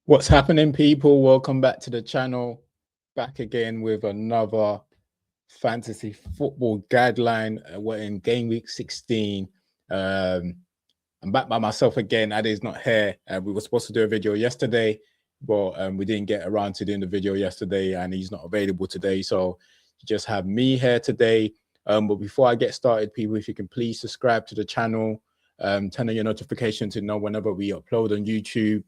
What's happening, people? Welcome back to the channel. Back again with another fantasy football guideline. We're in game week 16. I'm back by myself again. Ade's not here. We were supposed to do a video yesterday, but we didn't get around to doing the video yesterday, and he's not available today. So you just have me here today. But before I get started, people, if you can please subscribe to the channel, turn on your notification to know whenever we upload on YouTube.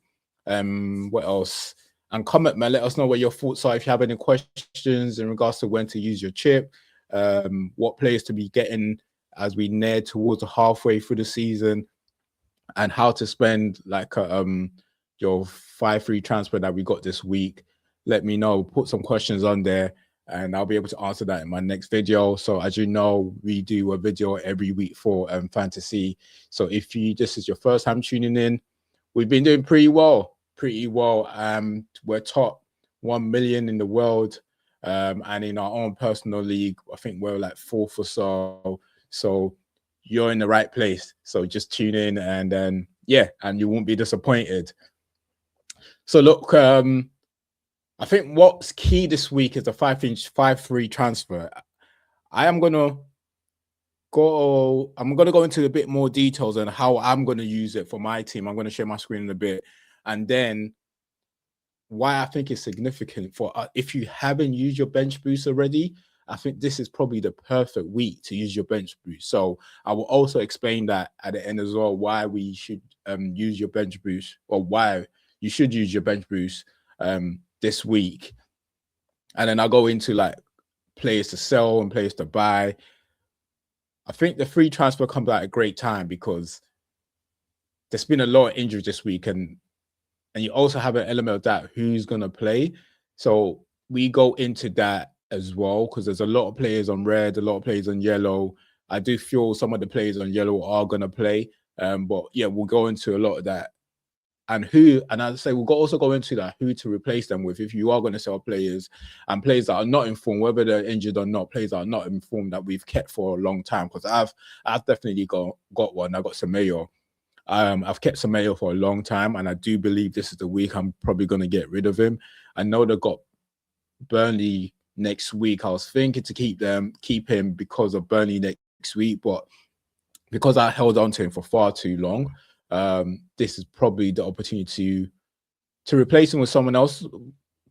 What else? And comment, man. Let us know what your thoughts are. If you have any questions in regards to when to use your chip, what players to be getting as we near towards the halfway through the season, and how to spend like your 5-3 transfer that we got this week. Let me know. Put some questions on there, and I'll be able to answer that in my next video. So as you know, we do a video every week for fantasy. So if this is your first time tuning in, we've been doing pretty well. We're top 1 million in the world, and in our own personal league, I think we're like 4th or so. So you're in the right place. So just tune in, and then and you won't be disappointed. So look, I think what's key this week is the 5-3 transfer. I'm gonna go into a bit more details on how I'm going to use it for my team. I'm going to share my screen in a bit, and then why I think it's significant for if you haven't used your bench boost already. I think this is probably the perfect week to use your bench boost. So I will also explain that at the end as well, why we should use your bench boost, or why you should use your bench boost this week. And then I'll go into like players to sell and players to buy. I think the free transfer comes at a great time because there's been a lot of injuries this week, and you also have an element of that who's going to play. So we go into that as well because there's a lot of players on red, a lot of players on yellow. I do feel some of the players on yellow are going to play, but yeah, we'll go into a lot of that. And I'd say we'll also go into that, who to replace them with if you are going to sell players, and players that are not informed, whether they're injured or not, players that are not informed that we've kept for a long time. Because I've definitely got one. I got Semedo. I've kept Semedo for a long time, and I do believe this is the week I'm probably going to get rid of him. I know they've got Burnley next week. I was thinking to keep him because of Burnley next week, but because I held on to him for far too long, this is probably the opportunity to replace him with someone else,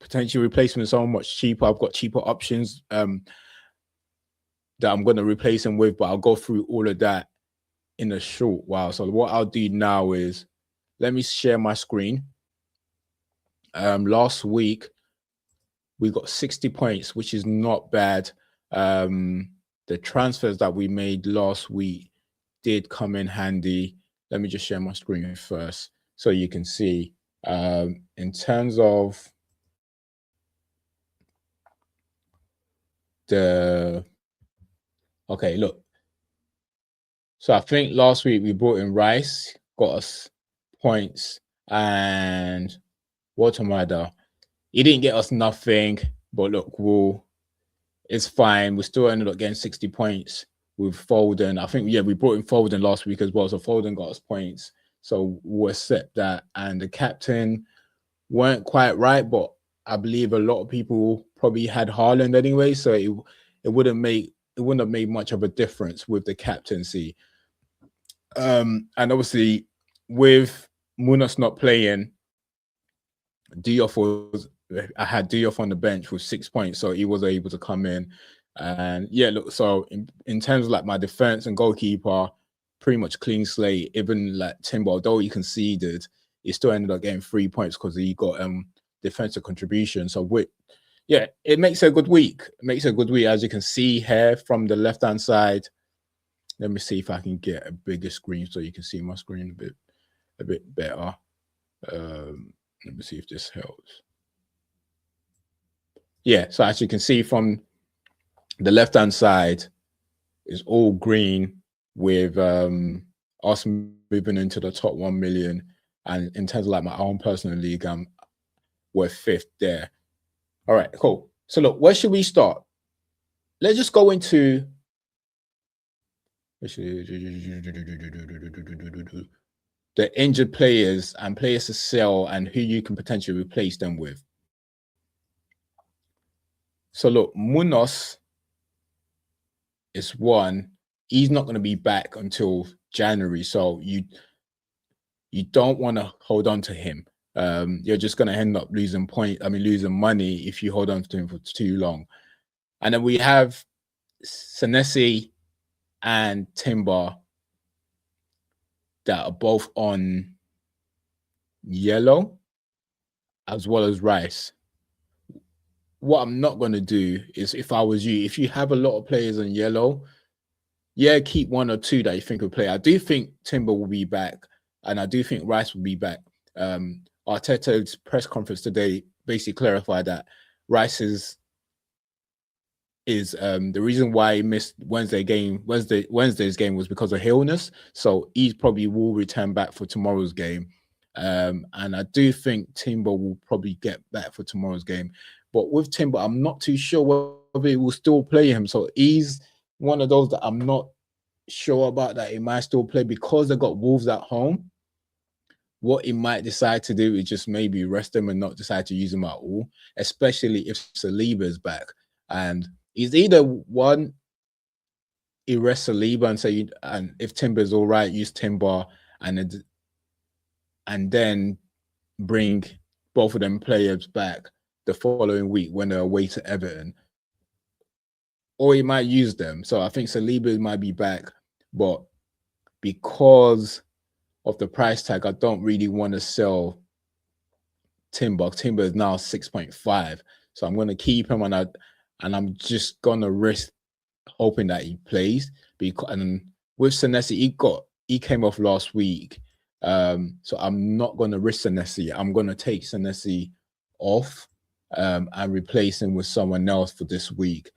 potentially replace him with someone much cheaper. I've got cheaper options that I'm going to replace him with, but I'll go through all of that in a short while. So what I'll do now is let me share my screen. Last week we got 60 points, which is not bad. The transfers that we made last week did come in handy. Let me just share my screen first so you can see in terms of okay, look. So I think last week we brought in Rice, got us points, and Watermada. He didn't get us nothing, but look, it's fine. We still ended up getting 60 points with Foden. I think, we brought in Foden last week as well. So Foden got us points. So we'll accept that. And the captain weren't quite right, but I believe a lot of people probably had Haaland anyway. So it wouldn't have made much of a difference with the captaincy. And obviously, with Munas not playing, I had Diop on the bench with 6 points, so he was able to come in. And look, so in terms of like my defense and goalkeeper, pretty much clean slate. Even like Timber, although he conceded, he still ended up getting 3 points because he got defensive contribution. So it makes a good week. It makes a good week, as you can see here from the left-hand side. Let me see if I can get a bigger screen so you can see my screen a bit better. Let me see if this helps. So as you can see from the left-hand side, it's all green with us moving into the top 1 million. And in terms of like my own personal league, we're 5th there. All right, cool. So look, where should we start? Let's just go into the injured players and players to sell and who you can potentially replace them with. So look, Munoz is one. He's not going to be back until January, so you don't want to hold on to him. You're just going to end up losing money if you hold on to him for too long. And then we have Senesi and Timber that are both on yellow, as well as Rice. What I'm not going to do is, if I was you, if you have a lot of players on yellow, yeah, keep one or two that you think will play. I do think Timber will be back, and I do think Rice will be back. Arteta's press conference today basically clarified that Rice is the reason why he missed Wednesday's game was because of illness. So he probably will return back for tomorrow's game. And I do think Timber will probably get back for tomorrow's game. But with Timber, I'm not too sure whether he will still play him. So he's one of those that I'm not sure about, that he might still play because they got Wolves at home. What he might decide to do is just maybe rest him and not decide to use him at all, especially if Saliba is back. And he's either one, he rests Saliba and say, and if Timber is all right, use Timber and then bring both of them players back the following week when they're away to Everton. Or he might use them. So I think Saliba might be back, but because of the price tag, I don't really want to sell Timber. Timber is now 6.5. So I'm going to keep him and I'm just going to risk hoping that he plays. And with Senesi, he came off last week. So I'm not going to risk Senesi. I'm going to take Senesi off and replace him with someone else for this week.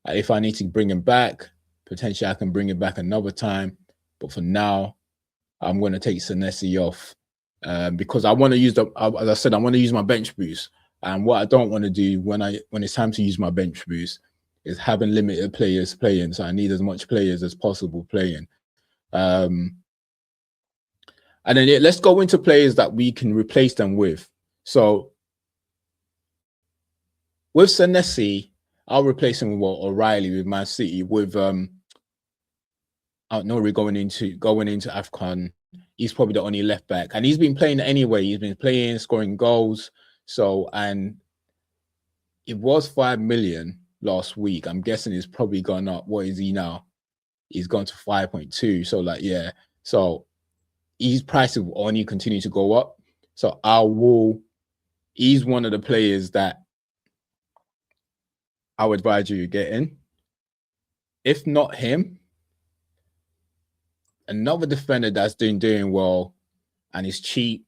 If I need to bring him back, potentially I can bring him back another time. But for now, I'm going to take Senesi off because I want to use as I said, I want to use my bench boost. And what I don't want to do when it's time to use my bench boost is having limited players playing. So I need as much players as possible playing. And then let's go into players that we can replace them with. So with Senesi, I'll replace him with O'Reilly with Man City. With Nori going into AFCON, he's probably the only left back, and he's been playing anyway. He's been playing, scoring goals. So, and it was 5 million last week. I'm guessing it's probably gone up. What is he now? He's gone to 5.2. So, like, yeah. So his price will only continue to go up. So he's one of the players that I would advise you getting. If not him, another defender that's doing well and is cheap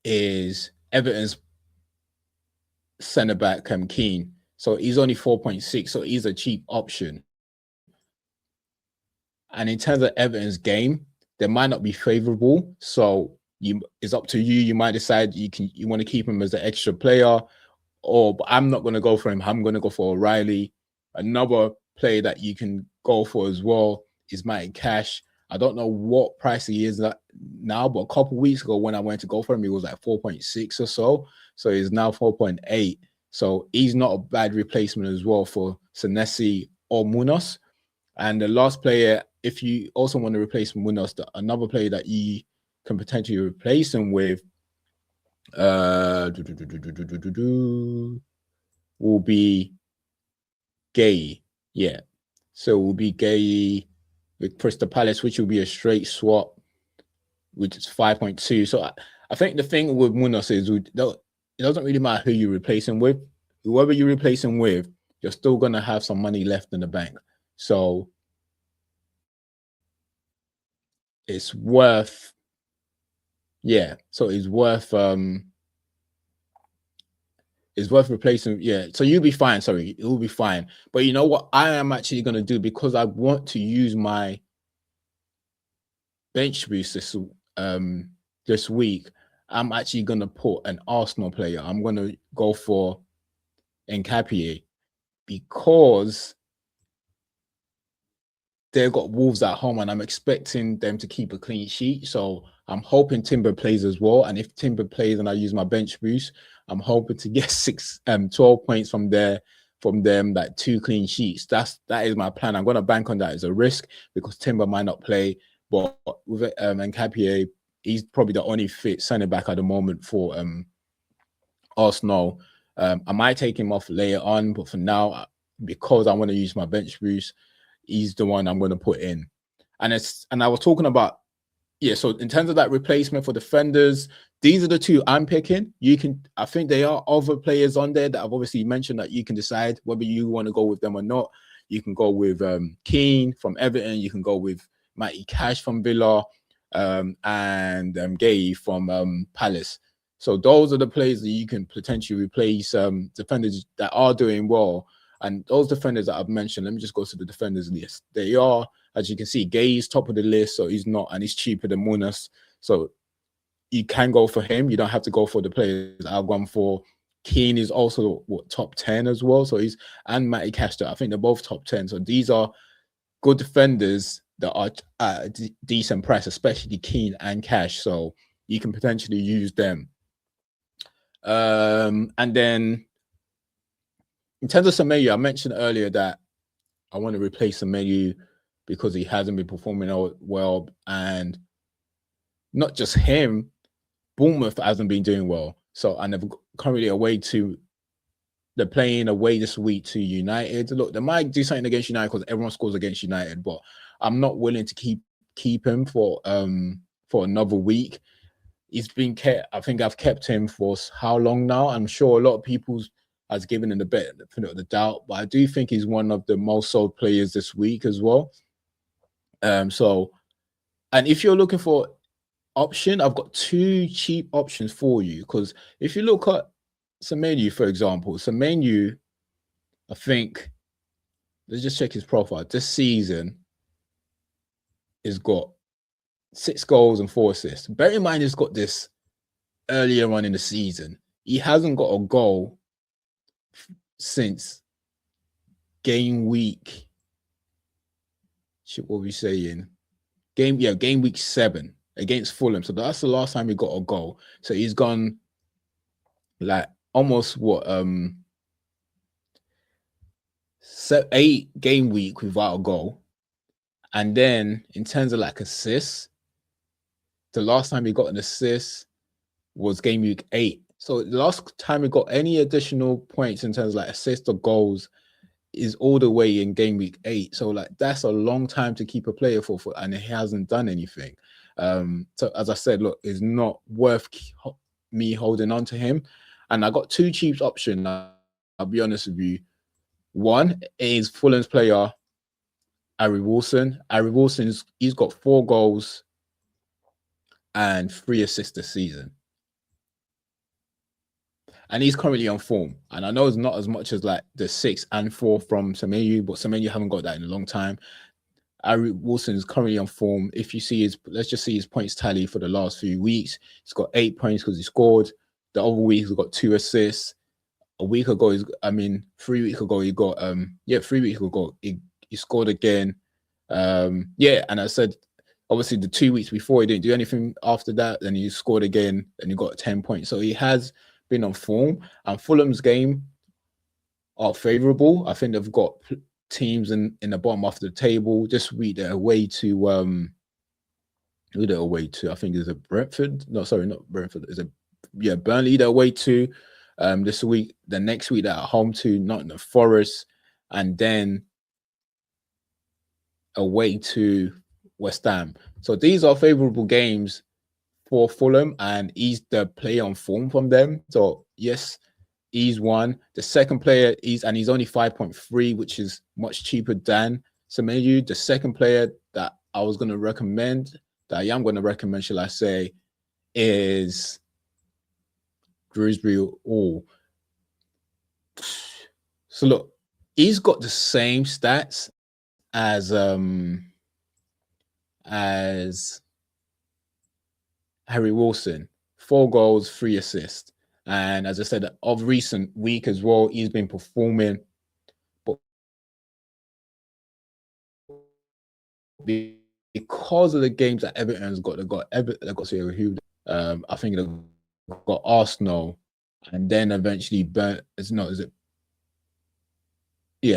is Everton's centre-back Keane. So he's only 4.6, so he's a cheap option. And in terms of Everton's game, they might not be favourable. So it's up to you. You might decide you want to keep him as an extra player, but I'm not going to go for him. I'm going to go for O'Reilly. Another player that you can go for as well is Matty Cash. I don't know what price he is now, but a couple of weeks ago when I went to go for him, he was like 4.6 or so. So he's now 4.8. So he's not a bad replacement as well for Senesi or Munoz. And the last player, if you also want to replace Munoz, another player that you can potentially replace him with will be Gay. Yeah. So it will be Gay with Crystal Palace, which will be a straight swap, which is 5.2. So I think the thing with Munoz is it doesn't really matter who you replace him with. Whoever you replace him with, you're still going to have some money left in the bank. So it's worth, yeah. So it's worth replacing. Yeah. So you'll be fine. Sorry, it will be fine. But you know what I am actually going to do, because I want to use my bench boost this week. I'm actually going to put an Arsenal player. I'm going to go for Nketiah, because they've got Wolves at home, and I'm expecting them to keep a clean sheet. So I'm hoping Timber plays as well. And if Timber plays and I use my bench boost, I'm hoping to get 12 points from them, like 2 clean sheets. That is my plan. I'm gonna bank on that as a risk because Timber might not play, but with Nketiah, he's probably the only fit centre back at the moment for Arsenal. I might take him off later on, but for now, because I want to use my bench boost, he's the one I'm going to put in. And I was talking about, so in terms of that replacement for defenders, these are the 2 I'm picking. I think there are other players on there that I've obviously mentioned that you can decide whether you want to go with them or not. You can go with Keane from Everton. You can go with Matty Cash from Villa, and Gay from Palace. So those are the players that you can potentially replace defenders that are doing well. And those defenders that I've mentioned, let me just go to the defenders list. They are, as you can see, Gay is top of the list, so he's not, and he's cheaper than Munas. So you can go for him. You don't have to go for the players I've gone for. Keane is also top 10 as well. So and Matty Cash, I think they're both top 10. So these are good defenders that are at a decent price, especially Keane and Cash. So you can potentially use them. And then in terms of Semenyo, I mentioned earlier that I want to replace Semenyo because he hasn't been performing well, and not just him, Bournemouth hasn't been doing well. So, and they're currently they're playing away this week to United. Look, they might do something against United because everyone scores against United, but I'm not willing to keep him for another week. He's been kept. I think I've kept him for how long now? I'm sure a lot of people has given him the benefit of the doubt, but I do think he's one of the most sold players this week as well. So, and if you're looking for option, I've got 2 cheap options for you, because if you look at Semenyo, for example, Semenyo, I think, let's just check his profile. This season, he's got 6 goals and 4 assists. Bear in mind, he's got this earlier on in the season. He hasn't got a goal since game week. What are we saying? Game week 7 against Fulham. So that's the last time he got a goal. So he's gone like almost 8 game week without a goal. And then in terms of like assists, the last time he got an assist was game week 8. So the last time he got any additional points in terms of like assists or goals is all the way in game week 8. So like that's a long time to keep a player for and he hasn't done anything. So as I said, look, it's not worth me holding on to him. And I got 2 cheap options. I'll be honest with you. One is Fulham's player, Harry Wilson. Harry Wilson's, he's got 4 goals and 3 assists this season. And he's currently on form. And I know it's not as much as like the 6 and 4 from Semenyo, but Semenyo haven't got that in a long time. Harry Wilson is currently on form. If you see let's just see his points tally for the last few weeks. He's got 8 points because he scored. The other week he's got 2 assists. A week ago, 3 weeks ago, he got 3 weeks ago, he scored again. And I said, obviously the 2 weeks before he didn't do anything after that, then he scored again and he got 10 points. So he has been on form, and Fulham's game are favorable. I think they've got teams in the bottom of the table. This week they're away to who they're away to. I think is it Brentford? No, sorry, not Brentford. Is it Burnley they're away to this week. The next week they're at home to Nottingham Forest, and then away to West Ham. So these are favorable games for Fulham, and he's the player on form from them. So yes, he's one. The second player he's only 5.3, which is much cheaper than Semenyo. The second player that I was going to recommend, that I am going to recommend, shall I say, is Dewsbury Hall. So look, he's got the same stats as Harry Wilson, 4 goals, 3 assists. And as I said, of recent week as well, he's been performing. But because of the games that Everton's got, they've got to who. I think they've got Arsenal, and then eventually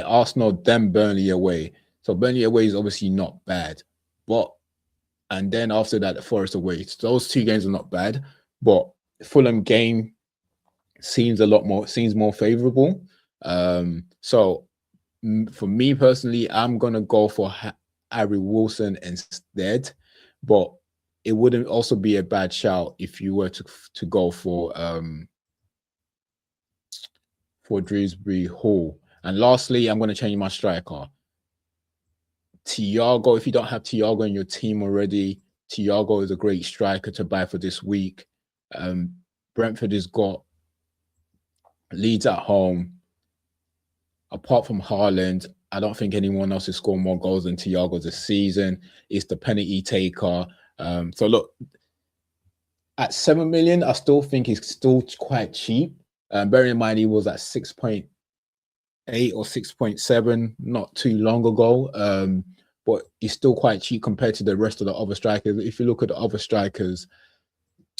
Arsenal, then Burnley away. So Burnley away is obviously not bad, and then after that, the Forest away. So those 2 games are not bad, but Fulham game seems more favorable. So for me personally, I'm gonna go for Harry Wilson instead, but it wouldn't also be a bad shout if you were to go for Dewsbury Hall. And lastly, I'm going to change my striker. Thiago, if you don't have Thiago in your team already, Thiago is a great striker to buy for this week. Brentford has got Leeds at home. Apart from Haaland, I don't think anyone else has scored more goals than Thiago this season. It's the penalty taker. So look, at 7 million, I still think it's still quite cheap. Bearing in mind he was at 6.8 or 6.7 not too long ago. But he's still quite cheap compared to the rest of the other strikers. If you look at the other strikers,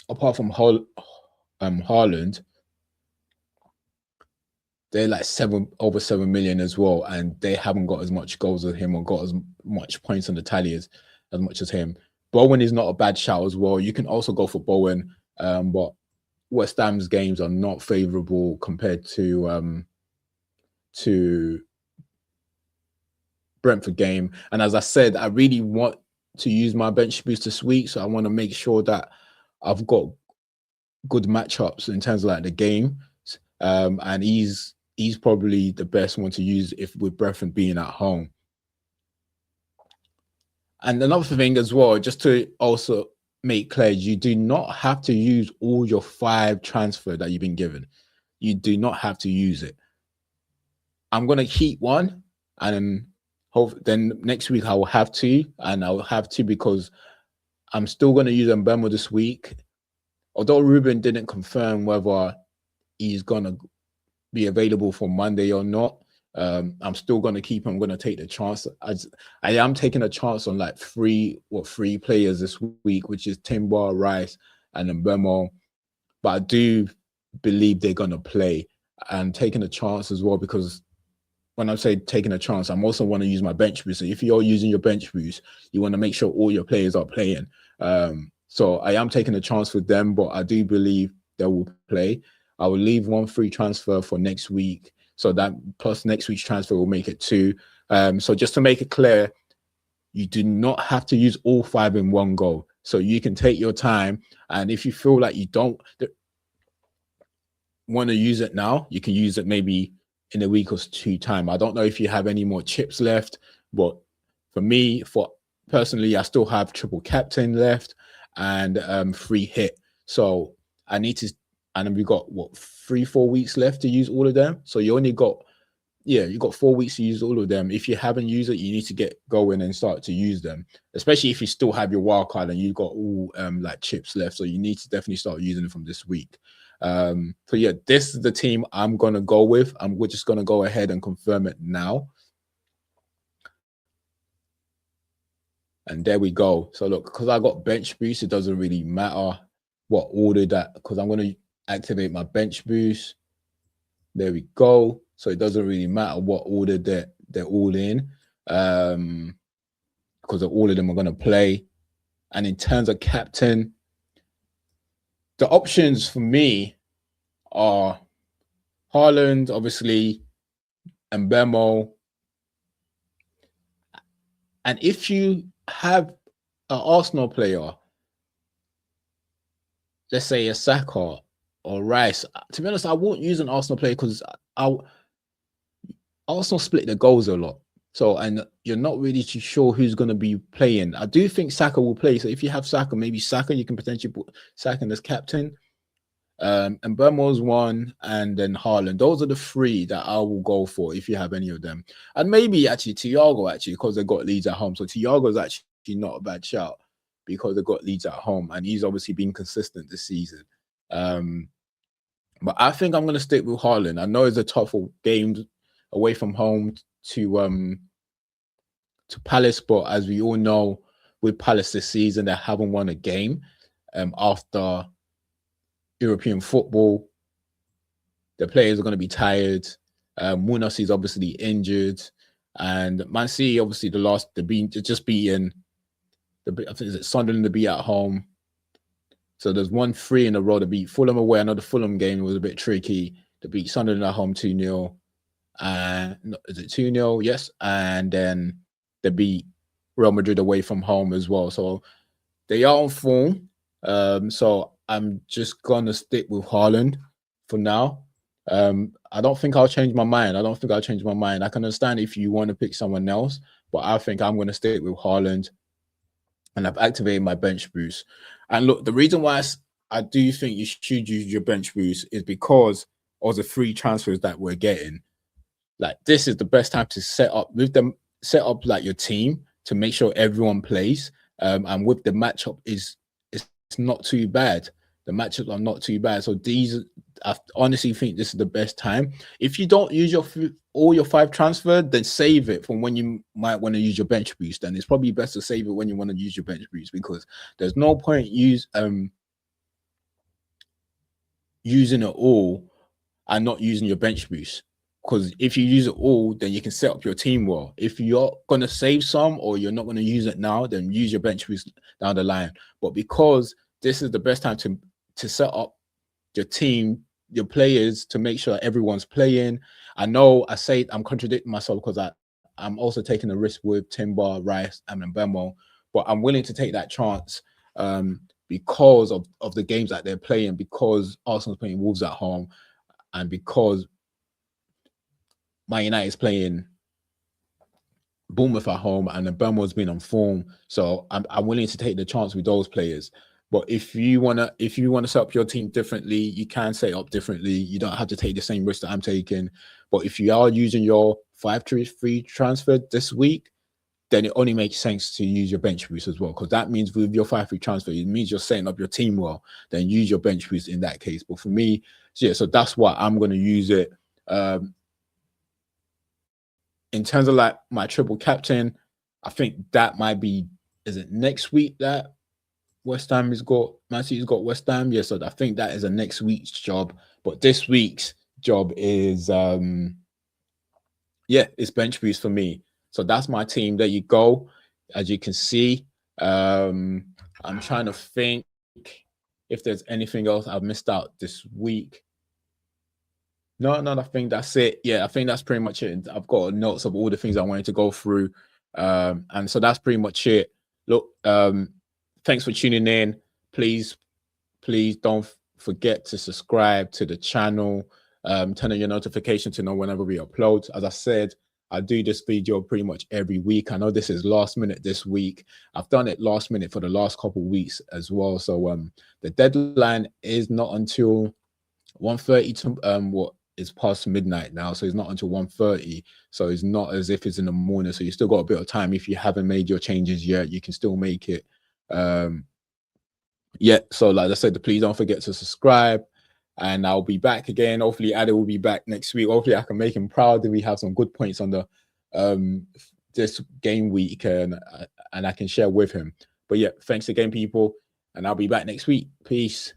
apart from Haaland, they're like over 7 million as well, and they haven't got as much goals as him or got as much points on the tally as much as him. Bowen is not a bad shout as well. You can also go for Bowen, but West Ham's games are not favorable compared to Brentford game. And as I said, I really want to use my bench boost this week, so I want to make sure that I've got good matchups in terms of like the game. And he's probably the best one to use if with Brentford being at home. And another thing as well, just to also make clear, you do not have to use all your 5 transfer that you've been given. You do not have to use it. I'm going to keep one, and then next week I will have 2, and I'll have 2 because I'm still going to use Mbemo this week. Although Ruben didn't confirm whether he's going to be available for Monday or not, I'm still going to keep him. I'm going to take the chance. I am taking a chance on like 3 players this week, which is Timber, Rice, and Mbemo. But I do believe they're going to play, and taking a chance as well, because when I say taking a chance, I'm also want to use my bench boost. So if you're using your bench boost, you want to make sure all your players are playing. So I am taking a chance with them, but I do believe they will play. I will leave 1 free transfer for next week. So that plus next week's transfer will make it 2. So just to make it clear, you do not have to use all 5 in one go. So you can take your time. And if you feel like you don't want to use it now, you can use it maybe in a week or 2 time. I don't know if you have any more chips left, but for me, personally, I still have triple captain left and free hit. So I need to, and we got 3-4 weeks left to use all of them. So you only got, you got 4 weeks to use all of them. If you haven't used it, you need to get going and start to use them, especially if you still have your wild card and you've got all like chips left. So you need to definitely start using them from this week. So yeah, this is the team I'm gonna go with. We're just gonna go ahead and confirm it now. And there we go. So look, because I got bench boost, it doesn't really matter what order that, because I'm gonna activate my bench boost. There we go. So it doesn't really matter what order they're all in, because all of them are gonna play. And in terms of captain, the options for me are Haaland, obviously, and Mbemo. And if you have an Arsenal player, let's say a Saka or Rice, to be honest, I won't use an Arsenal player because Arsenal split the goals a lot. So, and you're not really too sure who's going to be playing. I do think Saka will play. So if you have Saka, maybe Saka, you can potentially put Saka as captain. And Burmo's 1, and then Haaland. Those are the 3 that I will go for if you have any of them. And maybe actually Thiago, because they got Leeds at home. So Thiago is actually not a bad shout because they got Leeds at home, and he's obviously been consistent this season. But I think I'm going to stick with Haaland. I know it's a tough game away from home to to Palace, but as we all know, with Palace this season, they haven't won a game after European football. The players are going to be tired. Munas is obviously injured, and Man City obviously just beaten I think it's Sunderland to beat at home. So there's 1-3 in a row to beat Fulham away. I know the Fulham game was a bit tricky to beat Sunderland at home 2-0. And is it 2-0? Yes. And then they beat Real Madrid away from home as well. So they are on form. So I'm just gonna stick with Haaland for now. I don't think I'll change my mind. I can understand if you want to pick someone else, but I think I'm gonna stick with Haaland. And I've activated my bench boost. And look, the reason why I do think you should use your bench boost is because of the free transfers that we're getting. Like, this is the best time to set up like your team to make sure everyone plays. And with the matchup it's not too bad. The matchups are not too bad. So I honestly think this is the best time. If you don't use all your 5 transfer, then save it from when you might want to use your bench boost. And it's probably best to save it when you want to use your bench boost, because there's no point using it all and not using your bench boost. Because if you use it all, then you can set up your team well. If you're going to save some or you're not going to use it now, then use your bench boost down the line. But because this is the best time to set up your team, your players, to make sure everyone's playing. I know I say I'm contradicting myself because I'm also taking a risk with Timber, Rice, and Mbemo, but I'm willing to take that chance because of the games that they're playing, because Arsenal's playing Wolves at home, and because Man United is playing Bournemouth at home, and Mbembo's been on form. So I'm willing to take the chance with those players. But if you wanna set up your team differently, you can set it up differently. You don't have to take the same risk that I'm taking. But if you are using your 5-3 transfer this week, then it only makes sense to use your bench boost as well, because that means with your 5-3 transfer, it means you're setting up your team well. Then use your bench boost in that case. But for me, yeah, so that's why I'm going to use it. In terms of like my triple captain, I think that might be, is it next week that West Ham has got, Man City's got West Ham? Yeah, so I think that is a next week's job. But this week's job is, it's bench boost for me. So that's my team. There you go. As you can see, I'm trying to think if there's anything else I've missed out this week. No, I think that's it. Yeah, I think that's pretty much it. I've got notes of all the things I wanted to go through. And so that's pretty much it. Look, thanks for tuning in. Please don't forget to subscribe to the channel. Turn on your notification to know whenever we upload. As I said, I do this video pretty much every week. I know this is last minute this week. I've done it last minute for the last couple of weeks as well. So the deadline is not until 1:30 to it's past midnight now, so it's not until 1:30. So it's not as if it's in the morning. So you still got a bit of time. If you haven't made your changes yet, you can still make it. So like I said, please don't forget to subscribe, and I'll be back again. Hopefully Ade will be back next week. Hopefully I can make him proud that we have some good points on the this game week, and I can share with him. But yeah, thanks again, people, and I'll be back next week. Peace.